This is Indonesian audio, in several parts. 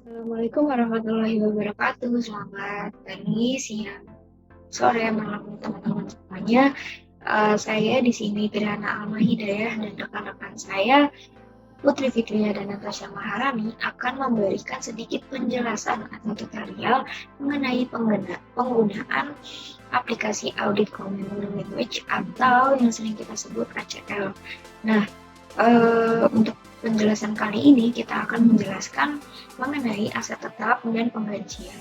Assalamualaikum warahmatullahi wabarakatuh. Selamat pagi, siang, sore, malam teman-teman semuanya. Saya di sini Pirana Alma Hidayah dan rekan-rekan saya Putri Fitria dan Natasha Maharani akan memberikan sedikit penjelasan atau tutorial mengenai penggunaan aplikasi Audit Common Language atau yang sering kita sebut ACL. Nah, untuk penjelasan kali ini kita akan menjelaskan mengenai aset tetap dan penggajian.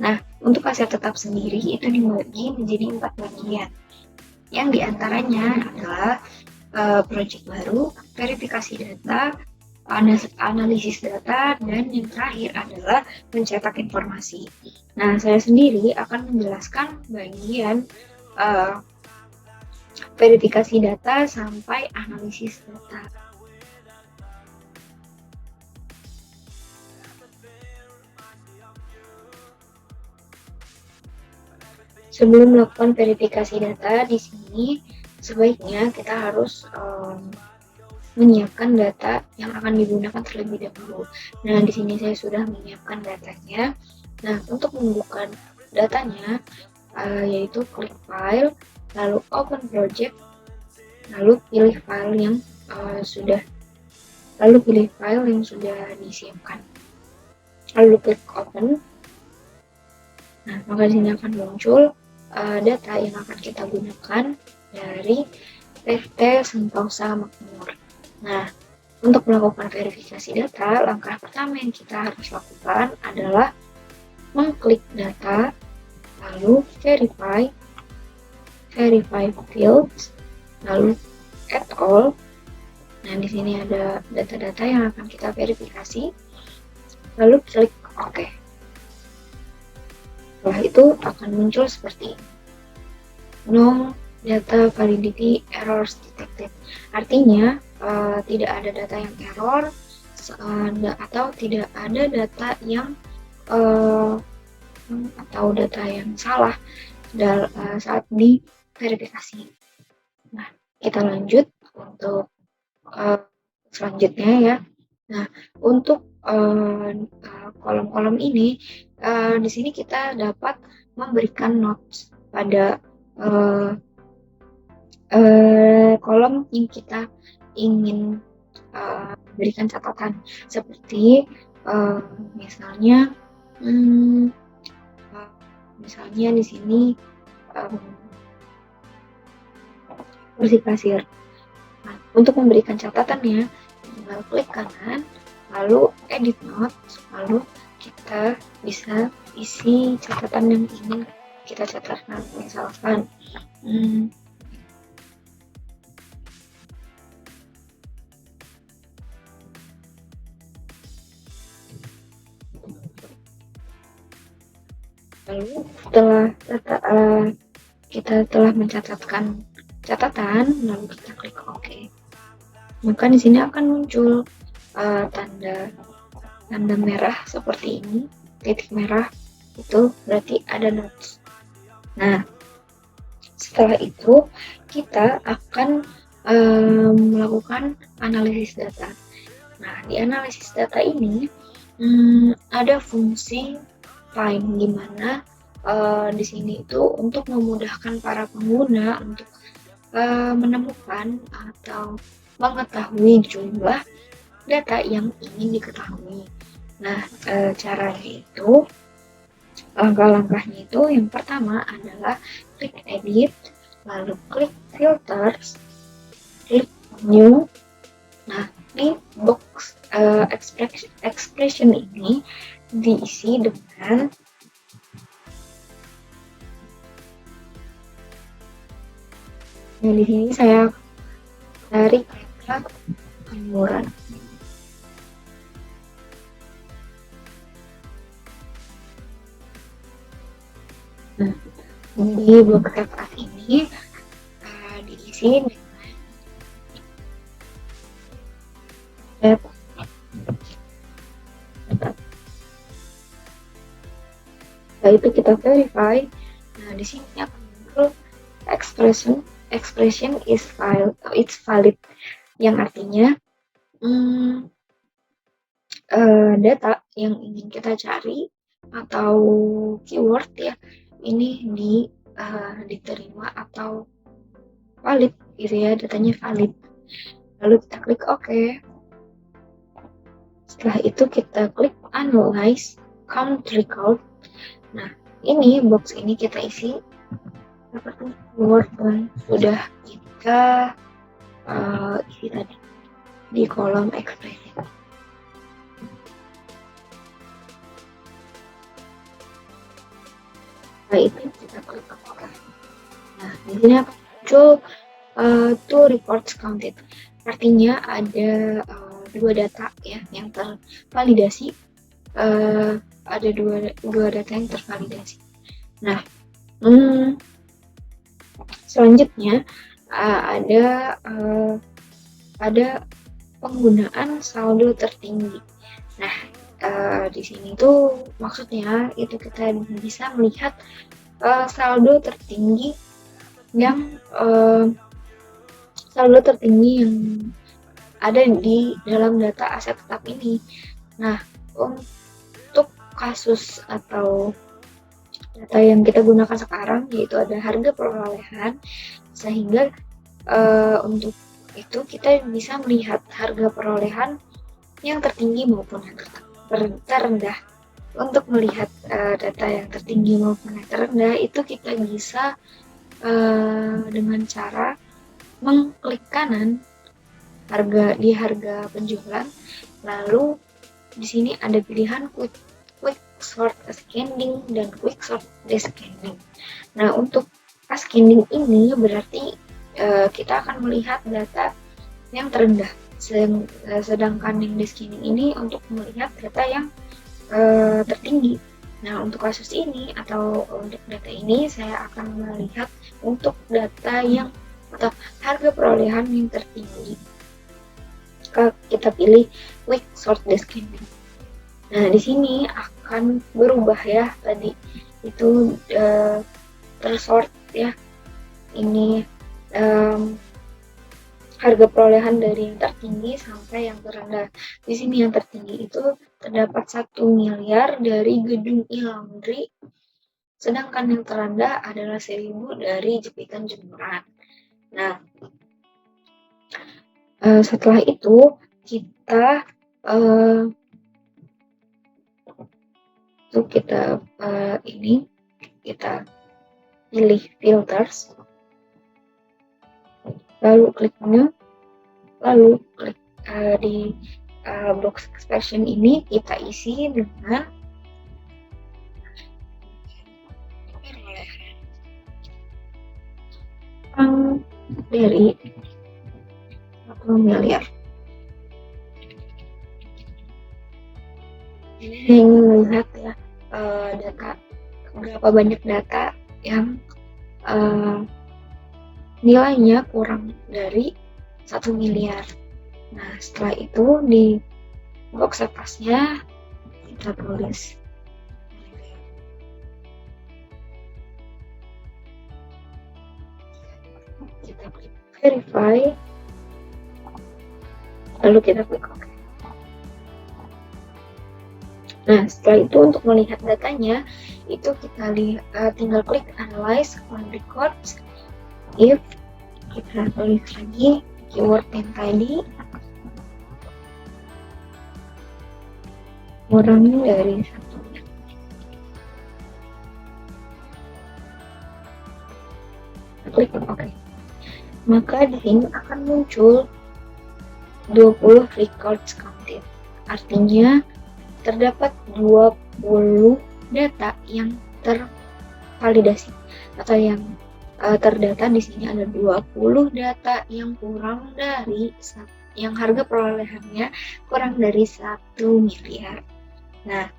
Nah, untuk aset tetap sendiri itu dibagi menjadi 4 bagian. Yang diantaranya adalah proyek baru, verifikasi data, analisis data, dan yang terakhir adalah mencetak informasi. Nah, saya sendiri akan menjelaskan bagian uh, verifikasi data sampai analisis data. Sebelum melakukan verifikasi data di sini, sebaiknya kita harus menyiapkan data yang akan digunakan terlebih dahulu. Nah, di sini saya sudah menyiapkan datanya. Nah, untuk membuka datanya, yaitu klik file, lalu open project, lalu pilih file yang disiapkan. Lalu klik open. Nah, maka di sini akan muncul data yang akan kita gunakan dari PT Sentosa Makmur. Nah, untuk melakukan verifikasi data, langkah pertama yang kita harus lakukan adalah mengklik data, lalu verify fields, lalu add all. Nah, di sini ada data-data yang akan kita verifikasi, lalu klik OK. Setelah itu akan muncul seperti ini. No data validity errors detected. Artinya tidak ada data yang error atau tidak ada data yang salah saat diverifikasi. Nah, kita lanjut untuk selanjutnya ya. Nah, untuk kolom-kolom ini di sini kita dapat memberikan notes pada kolom yang kita ingin berikan catatan, seperti misalnya di sini bersih kasir. Nah, untuk memberikan catatannya, tinggal klik kanan, lalu edit notes, lalu kita bisa isi catatan yang ingin kita catatkan. Misalkan lalu setelah kita telah mencatatkan catatan, lalu kita klik OK. Maka di sini akan muncul tanda merah seperti ini, titik merah itu berarti ada notes. Nah, setelah itu kita akan melakukan analisis data. Nah, di analisis data ini ada fungsi find, di mana di sini itu untuk memudahkan para pengguna untuk menemukan atau mengetahui jumlah data yang ingin diketahui. Nah, caranya itu, langkah-langkahnya itu yang pertama adalah klik edit, lalu klik filters, klik new. Nah, di box expression ini diisi dengan di sini saya tarik kata angguran. Nah, di blok text ini diisi dengan setelah itu kita verify. Nah, di sini akan muncul expression is valid, yang artinya data yang ingin kita cari atau keyword ya, ini diterima atau valid gitu ya, datanya valid. Lalu kita klik OK. Setelah itu kita klik Analyze Count Record. Nah, ini box ini kita isi seperti keyword yang sudah kita isi tadi di kolom ekspresi. Setelah itu kita klik OK. Nah, di sini akan muncul two records counted. Artinya ada dua data ya yang tervalidasi. Ada dua data yang tervalidasi. Nah, selanjutnya ada penggunaan saldo tertinggi. Nah, di sini tuh maksudnya itu kita bisa melihat saldo tertinggi yang ada di dalam data aset tetap ini. Nah, untuk kasus atau data yang kita gunakan sekarang yaitu ada harga perolehan, sehingga untuk itu kita bisa melihat harga perolehan yang tertinggi maupun yang terendah. Untuk melihat data yang tertinggi maupun yang terendah itu kita bisa dengan cara mengklik kanan harga penjualan, lalu di sini ada pilihan quick sort ascending dan quick sort descending. Nah, untuk ascending ini berarti kita akan melihat data yang terendah, sedangkan yang descending ini untuk melihat data yang tertinggi. Nah, untuk kasus ini atau untuk data ini saya akan melihat untuk data yang atau harga perolehan yang tertinggi. Kita pilih quick sort descending. Nah, di sini akan berubah ya, tadi itu tersort ya. Ini harga perolehan dari yang tertinggi sampai yang terendah. Di sini yang tertinggi itu terdapat 1 miliar dari gedung e-laundry, sedangkan yang terendah adalah 1.000 dari jepitan jemuran. Nah, setelah itu kita kita pilih filters, lalu klik new, lalu klik di box expression ini kita isi dengan dari 1 miliar. Ini ingin melihat ya data, berapa banyak data yang nilainya kurang dari 1 miliar. Nah, setelah itu di box atasnya kita tulis kita klik verify, lalu kita klik OK. Nah, setelah itu untuk melihat datanya itu kita tinggal klik analyze on records. If kita tulis lagi keyword yang tadi kurang dari 1. Klik OK. Maka di sini akan muncul 20 records counted. Artinya terdapat 20 data yang tervalidasi atau yang terdata di sini ada 20 data yang kurang dari yang harga perolehannya kurang dari 1 miliar. Nah,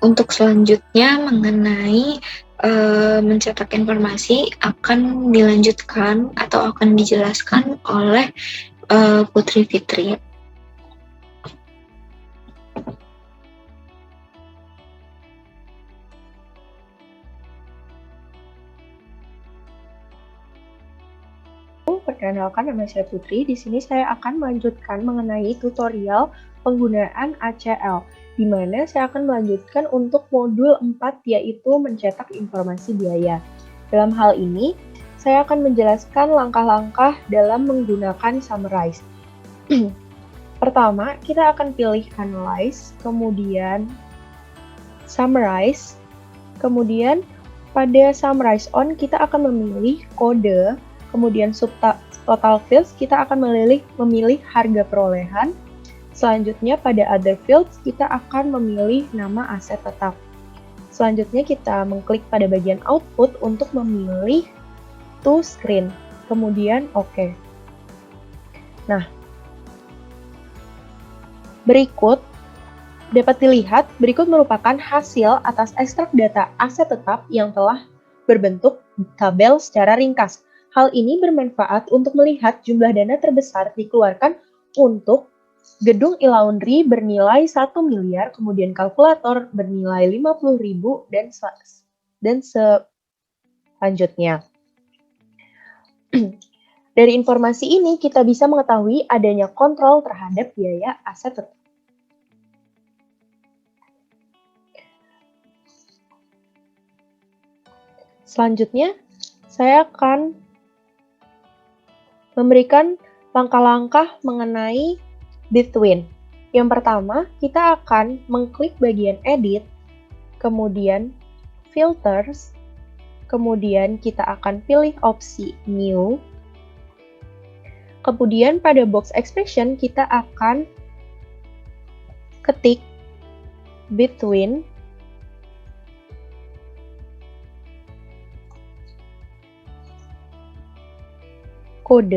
untuk selanjutnya mengenai mencetak informasi akan dilanjutkan atau akan dijelaskan oleh Putri Fitri. Perkenalkan, nama saya Putri. Di sini saya akan melanjutkan mengenai tutorial penggunaan ACL, di mana saya akan melanjutkan untuk modul 4, yaitu mencetak informasi biaya. Dalam hal ini, saya akan menjelaskan langkah-langkah dalam menggunakan summarize. Pertama, kita akan pilih analyze, kemudian summarize, kemudian pada summarize on kita akan memilih kode, kemudian total fields kita akan memilih harga perolehan. Selanjutnya pada other fields kita akan memilih nama aset tetap. Selanjutnya kita mengklik pada bagian output untuk memilih to screen, kemudian OK. Nah, dapat dilihat, berikut merupakan hasil atas ekstrak data aset tetap yang telah berbentuk tabel secara ringkas. Hal ini bermanfaat untuk melihat jumlah dana terbesar dikeluarkan untuk gedung e-laundry bernilai 1 miliar, kemudian kalkulator bernilai 50.000, dan selanjutnya. Dari informasi ini, kita bisa mengetahui adanya kontrol terhadap biaya aset tetap. Selanjutnya, saya akan memberikan langkah-langkah mengenai between. Yang pertama, kita akan mengklik bagian edit, kemudian filters, kemudian kita akan pilih opsi new, kemudian pada box expression kita akan ketik between kode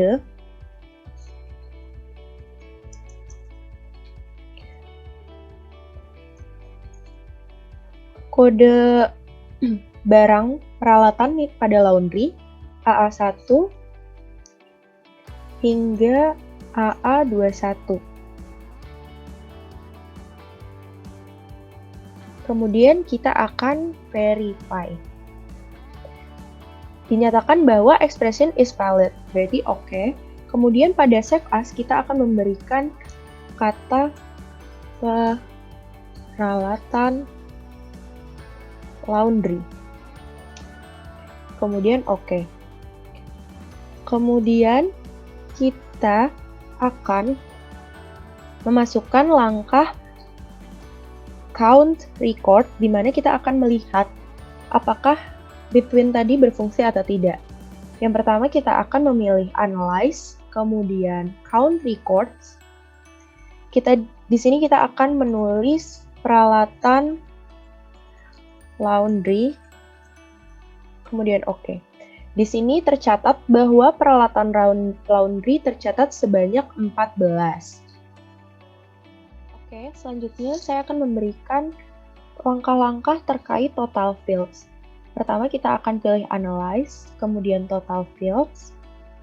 barang peralatan pada laundry AA1 hingga AA21. Kemudian kita akan verify. Dinyatakan bahwa expression is valid, berarti oke. Kemudian pada save as kita akan memberikan kata peralatan laundry. Kemudian oke. Kemudian kita akan memasukkan langkah count record, di mana kita akan melihat apakah between tadi berfungsi atau tidak. Yang pertama kita akan memilih analyze, kemudian count records. Di sini kita akan menulis peralatan laundry, kemudian OK. Di sini tercatat bahwa peralatan laundry tercatat sebanyak 14. Oke, selanjutnya saya akan memberikan langkah-langkah terkait total fields. Pertama kita akan pilih analyze, kemudian total fields,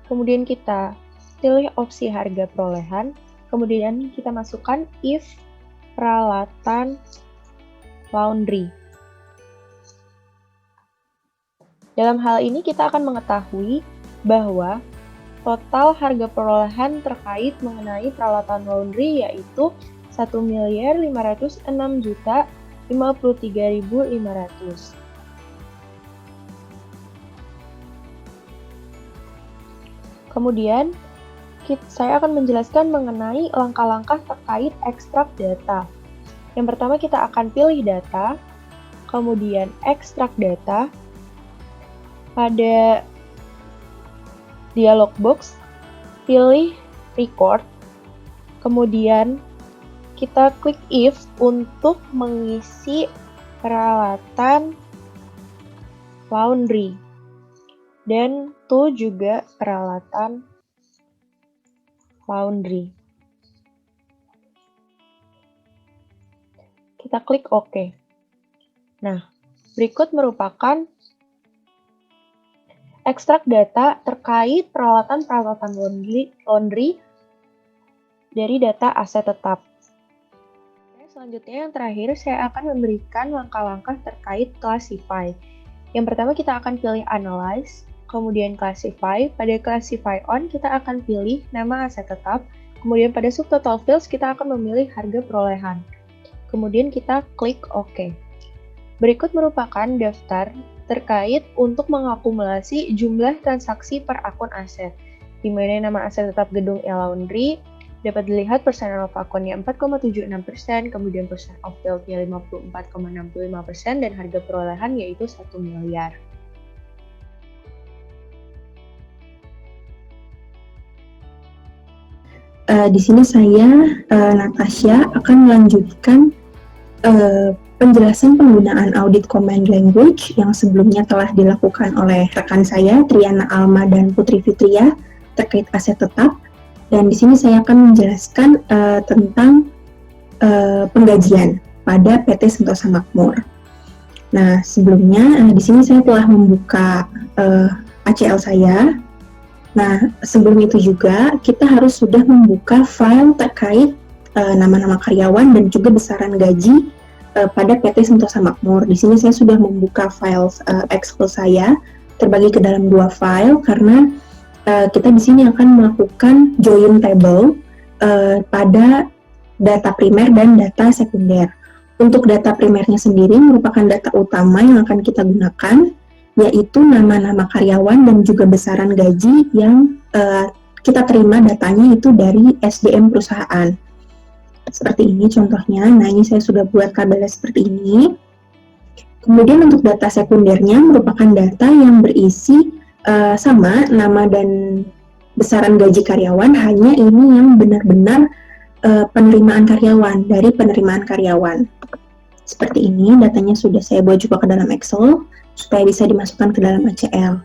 kemudian kita pilih opsi harga perolehan, kemudian kita masukkan if peralatan laundry. Dalam hal ini kita akan mengetahui bahwa total harga perolehan terkait mengenai peralatan laundry yaitu 1.506.053.500. Kemudian, saya akan menjelaskan mengenai langkah-langkah terkait ekstrak data. Yang pertama kita akan pilih data, kemudian ekstrak data. Pada dialog box, pilih record, kemudian kita klik if untuk mengisi peralatan laundry. Dan to juga peralatan laundry. Kita klik OK. Nah, berikut merupakan ekstrak data terkait peralatan-peralatan laundry dari data aset tetap. Selanjutnya yang terakhir, saya akan memberikan langkah-langkah terkait classify. Yang pertama kita akan pilih analyze, kemudian classify. Pada classify on, kita akan pilih nama aset tetap, kemudian pada subtotal fields, kita akan memilih harga perolehan. Kemudian kita klik OK. Berikut merupakan daftar terkait untuk mengakumulasi jumlah transaksi per akun aset, di mana nama aset tetap gedung e-laundry dapat dilihat persen of akunnya 4,76%, kemudian persen of field-nya 54,65%, dan harga perolehan yaitu 1 miliar. Di sini saya, Natasha, akan melanjutkan penjelasan penggunaan audit command language yang sebelumnya telah dilakukan oleh rekan saya, Triana Alma dan Putri Fitria, terkait aset tetap. Dan di sini saya akan menjelaskan tentang penggajian pada PT Sentosa Makmur. Nah, sebelumnya di sini saya telah membuka ACL saya. Nah, sebelum itu juga kita harus sudah membuka file terkait nama-nama karyawan dan juga besaran gaji pada PT Sentosa Makmur. Di sini saya sudah membuka file Excel saya terbagi ke dalam 2 file karena kita di sini akan melakukan join table pada data primer dan data sekunder. Untuk data primernya sendiri merupakan data utama yang akan kita gunakan, yaitu nama-nama karyawan dan juga besaran gaji yang kita terima datanya itu dari SDM perusahaan. Seperti ini contohnya. Nah, ini saya sudah buat tabelnya seperti ini. Kemudian untuk data sekundernya merupakan data yang berisi sama nama dan besaran gaji karyawan, hanya ini yang benar-benar penerimaan karyawan, dari penerimaan karyawan. Seperti ini, datanya sudah saya buat juga ke dalam Excel supaya bisa dimasukkan ke dalam ACL.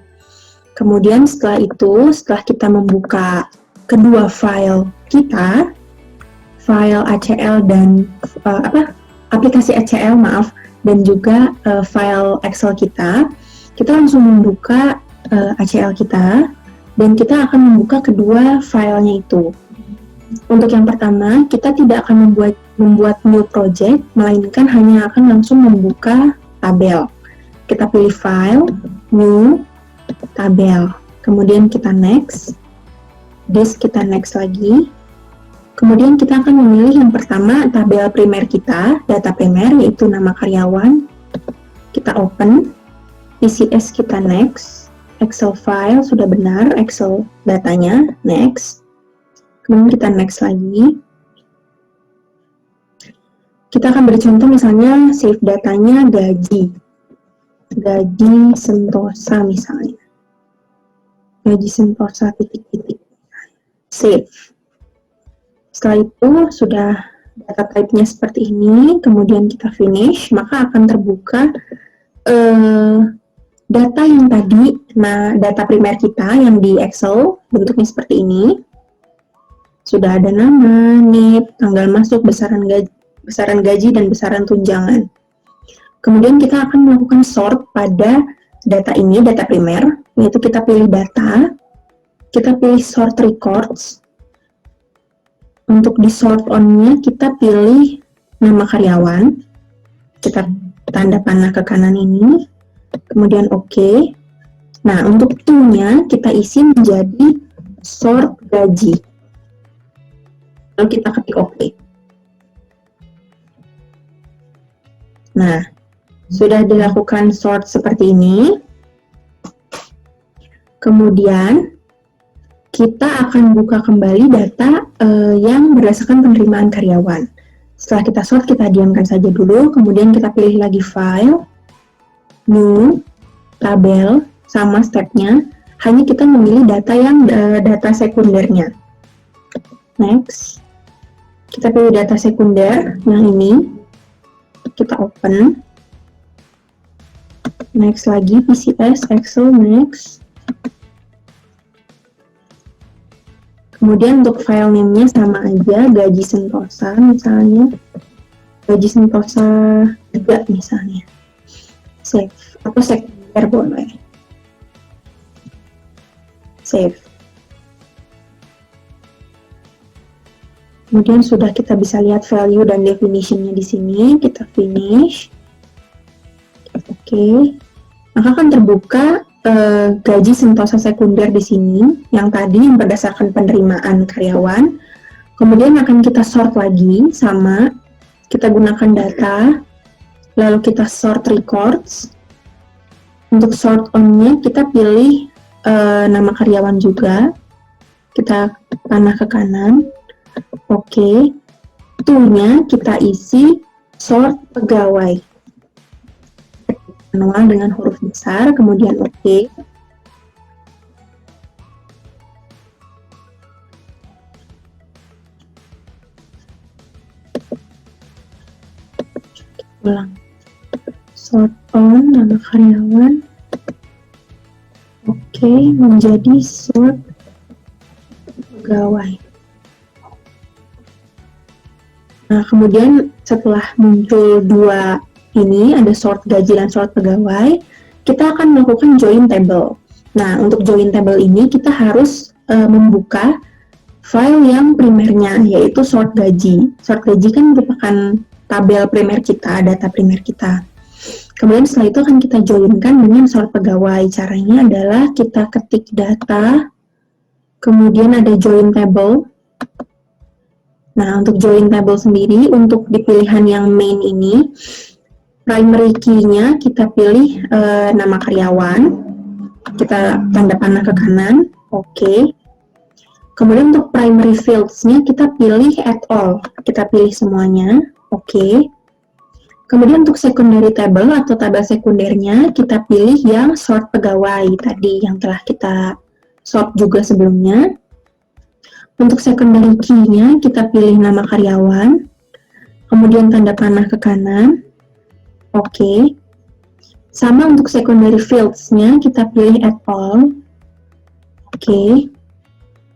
Kemudian setelah itu, setelah kita membuka kedua file kita, file ACL dan aplikasi ACL dan juga file Excel kita langsung membuka ACL kita, dan kita akan membuka kedua filenya itu. Untuk yang pertama, kita tidak akan membuat new project, melainkan hanya akan langsung membuka tabel. Kita pilih file, new, tabel. Kemudian kita next, this kita next lagi. Kemudian kita akan memilih yang pertama tabel primer kita, data primer yaitu nama karyawan. Kita open, PCS kita next. Excel file sudah benar, Excel datanya, next. Kemudian kita next lagi. Kita akan beri contoh misalnya save datanya gaji Sentosa misalnya. Gaji Sentosa titik-titik. Save. Setelah itu sudah data type-nya seperti ini, kemudian kita finish, maka akan terbuka data yang tadi, data primer kita yang di Excel bentuknya seperti ini. Sudah ada nama, NIP, tanggal masuk, besaran gaji dan besaran tunjangan. Kemudian kita akan melakukan sort pada data ini, data primer, yaitu kita pilih data, kita pilih sort records. Untuk di sort on-nya kita pilih nama karyawan, kita tanda panah ke kanan ini, kemudian OK. Nah, untuk to-nya kita isi menjadi sort gaji. Lalu kita ketik OK. Nah, sudah dilakukan sort seperti ini. Kemudian, kita akan buka kembali data yang berdasarkan penerimaan karyawan. Setelah kita sort, kita diamkan saja dulu. Kemudian kita pilih lagi file, new, tabel, sama stepnya, hanya kita memilih data yang data sekundernya. Next, kita pilih data sekunder yang ini, kita open. Next lagi, PCS, Excel, next. Kemudian untuk file name-nya sama aja, gaji Sentosa misalnya, gaji Sentosa 3 misalnya. Save, atau sekunder boleh. Save. Kemudian sudah kita bisa lihat value dan definition-nya di sini, kita finish. Oke. Maka akan terbuka gaji sentosa sekunder di sini, yang tadi berdasarkan penerimaan karyawan. Kemudian akan kita sort lagi, sama, kita gunakan data, lalu kita sort records. Untuk sort on-nya kita pilih nama karyawan juga, kita panah ke kanan, oke. To-nya kita isi sort pegawai. Manual dengan huruf besar, kemudian oke. Ulang. Sort on nama karyawan. Oke, menjadi sort pegawai. Nah, kemudian setelah muncul dua ini, ada sort gaji dan sort pegawai, kita akan melakukan join table. Nah, untuk join table ini kita harus membuka file yang primernya, yaitu sort gaji. Sort gaji kan merupakan tabel primer kita, data primer kita. Kemudian setelah itu akan kita joinkan dengan sort pegawai. Caranya adalah kita ketik data, kemudian ada join table. Nah, untuk join table sendiri, untuk di pilihan yang main ini, primary key-nya kita pilih nama karyawan, kita tanda panah ke kanan, oke. Kemudian untuk primary fields-nya kita pilih at all, kita pilih semuanya, oke. Kemudian untuk secondary table atau tabel sekundernya kita pilih yang sort pegawai tadi yang telah kita sort juga sebelumnya. Untuk secondary key-nya kita pilih nama karyawan, kemudian tanda panah ke kanan, oke. Sama untuk secondary fields-nya kita pilih at all, oke.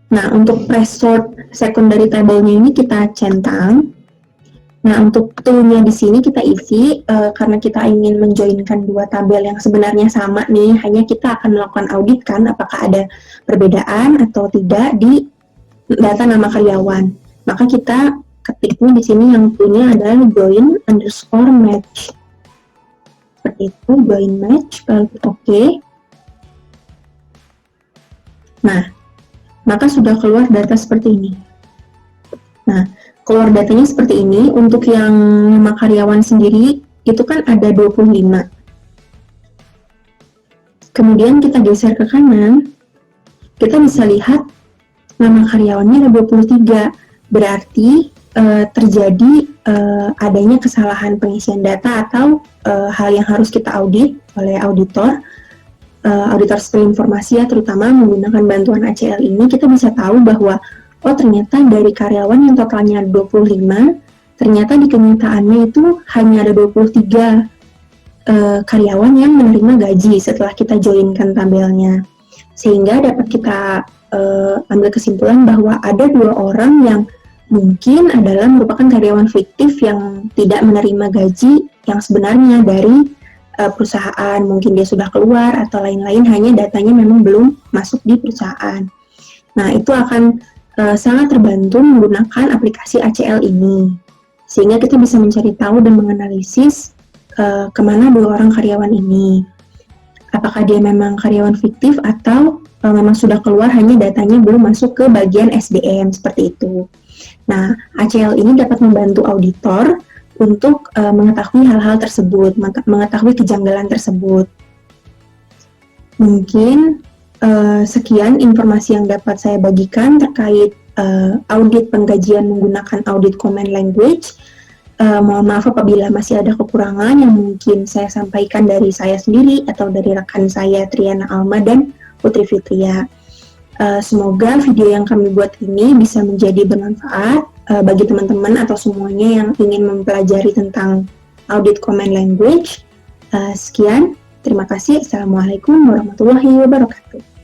Nah, untuk press sort secondary table-nya ini kita centang. Nah, untuk to-nya di sini kita isi, karena kita ingin menjoinkan dua tabel yang sebenarnya sama nih, hanya kita akan melakukan audit kan, apakah ada perbedaan atau tidak di data nama karyawan. Maka kita ketiknya di sini yang punya adalah join underscore match. Seperti itu, join match, lalu oke. Nah, maka sudah keluar data seperti ini. Nah, keluar datanya seperti ini. Untuk yang nama karyawan sendiri, itu kan ada 25. Kemudian kita geser ke kanan, kita bisa lihat nama karyawannya ada 23, berarti terjadi adanya kesalahan pengisian data atau hal yang harus kita audit oleh auditor sistem informasi ya, terutama menggunakan bantuan ACL ini, kita bisa tahu bahwa oh ternyata dari karyawan yang totalnya 25, ternyata di kenyataannya itu hanya ada 23 karyawan yang menerima gaji setelah kita joinkan tabelnya, sehingga dapat kita ambil kesimpulan bahwa ada 2 orang yang mungkin adalah merupakan karyawan fiktif yang tidak menerima gaji yang sebenarnya dari perusahaan. Mungkin dia sudah keluar atau lain-lain, hanya datanya memang belum masuk di perusahaan. Nah, itu akan sangat terbantu menggunakan aplikasi ACL ini, sehingga kita bisa mencari tahu dan menganalisis kemana 2 orang karyawan ini. Apakah dia memang karyawan fiktif atau memang sudah keluar, hanya datanya belum masuk ke bagian SDM, seperti itu. Nah, ACL ini dapat membantu auditor untuk mengetahui hal-hal tersebut, mengetahui kejanggalan tersebut. Mungkin sekian informasi yang dapat saya bagikan terkait audit penggajian menggunakan audit command language. Mohon maaf apabila masih ada kekurangan yang mungkin saya sampaikan dari saya sendiri atau dari rekan saya Triana Alma dan Putri Fitria. Semoga video yang kami buat ini bisa menjadi bermanfaat bagi teman-teman atau semuanya yang ingin mempelajari tentang audit command language. Sekian, terima kasih. Assalamualaikum warahmatullahi wabarakatuh.